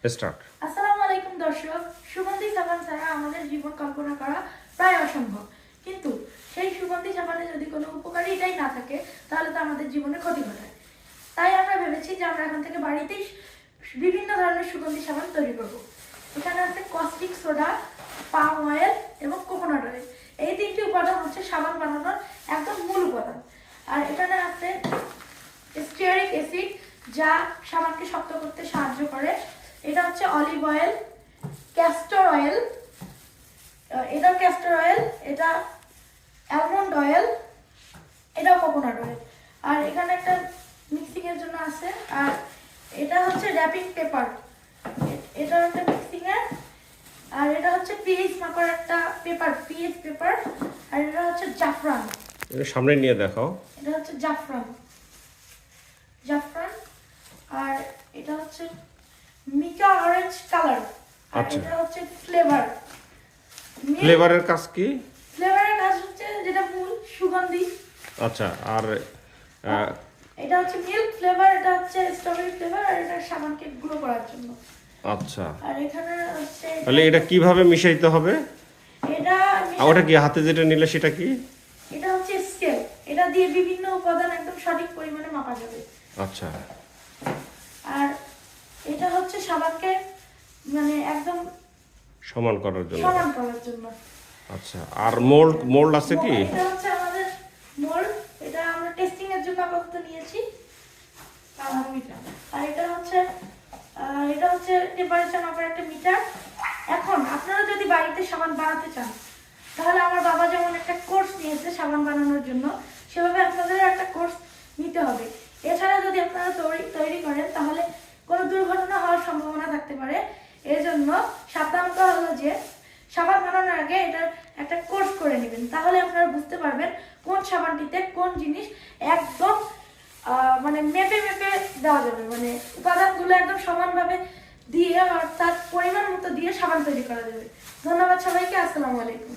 Start. আসসালামু আলাইকুম দর্শক। সুগন্ধি সাবান ছাড়া আমাদের জীবন কল্পনা করা প্রায় অসম্ভব, কিন্তু সেই সুগন্ধি সাবানে যদি কোনো উপকারিতাই না থাকে তাহলে তো আমাদের জীবনে ক্ষতি ঘটায়। তাই আমরা ভেবেছি যে আমরা এখন থেকে বাড়িতেই বিভিন্ন ধরনের সুগন্ধি সাবান তৈরি করব। এখানে আছে কস্টিক সোডা, পাম অয়েল এবং কোকোনাট অয়েল। এই তিনটি উপাদান হচ্ছে সাবান বানানোর একদম মূল উপাদান। আর এখানে আছে স্টিয়ারিক অ্যাসিড, যা সাবানকে শক্ত করতে সাহায্য করে। এটা হচ্ছে অলিভ অয়েল, ক্যাস্টর অয়েল, এটা ক্যাস্টর অয়েল, এটা অ্যালমন্ড অয়েল, এটাও কোকোনাট অয়েল। আর এখানে একটা মিক্সিং এর জন্য আছে। আর এটা হচ্ছে র্যাপিং পেপার, এটা একটা মিক্সিং এর। আর এটা হচ্ছে পিএইচ মাপার একটা পেপার, পিএইচ পেপার। আর এটা হচ্ছে জাফরান, এটা সামনে নিয়ে দেখাও। এটা হচ্ছে জাফরান, জাফরান। আর এটা হচ্ছে মিকা অরেঞ্জ কালার। আর আচ্ছা। এটা হচ্ছে ফ্লেভার। ফ্লেভারের কাজ কি? ফ্লেভারের কাজ হচ্ছে যেটা মূল সুগন্ধি। আচ্ছা। আর এটা হচ্ছে মিল্ক ফ্লেভার, এটা হচ্ছে স্ট্রবেরি ফ্লেভার। আর এটা সাবানকে গুঁড়ো করার জন্য। আচ্ছা, আর এখানে হচ্ছে তাহলে এটা কিভাবে মিশাইতে হবে? এটা আর ওটা কি হাতে যেটা নিলে সেটা কি? এটা হচ্ছে স্কেল, এটা দিয়ে বিভিন্ন উপাদান একদম সঠিক পরিমাণে মাপা যাবে। আচ্ছা। আর এটা হচ্ছে সাবানকে মানে একদম সমান করার জন্য। সমান করার জন্য। আচ্ছা। আর মোল্ড মোল্ড আছে কি? এটা হচ্ছে আমাদের মোল্ড, এটা আমরা টেস্টিং এর জন্য আপাতত নিয়েছি। আর এটা হচ্ছে টেম্পারেচার মাপার একটা মিটার। এখন আপনারা যদি বাড়িতে সাবান বানাতে চান তাহলে আমার বাবা যেমন একটা কোর্স নিয়েছে সাবান বানানোর জন্য, সেভাবে আপনাদের একটা কোর্স নিতে হবে। এছাড়া যদি আপনারা তৈরি করেন তাহলে কোনো দুর্ঘটনা হওয়ার সম্ভাবনা থাকতে পারে। এর জন্য সাবধানতা হলো যে সাবান বানানোর আগে এটার একটা কোর্স করে নেবেন, তাহলে আপনারা বুঝতে পারবেন কোন সাবানটিতে কোন জিনিস একদম মানে মেপে মেপে দেওয়া যাবে, মানে উপাদানগুলো একদম সমানভাবে দিয়ে অর্থাৎ পরিমাণ মতো দিয়ে সাবান তৈরি করা যাবে। ধন্যবাদ সবাইকে। আসসালামু আলাইকুম।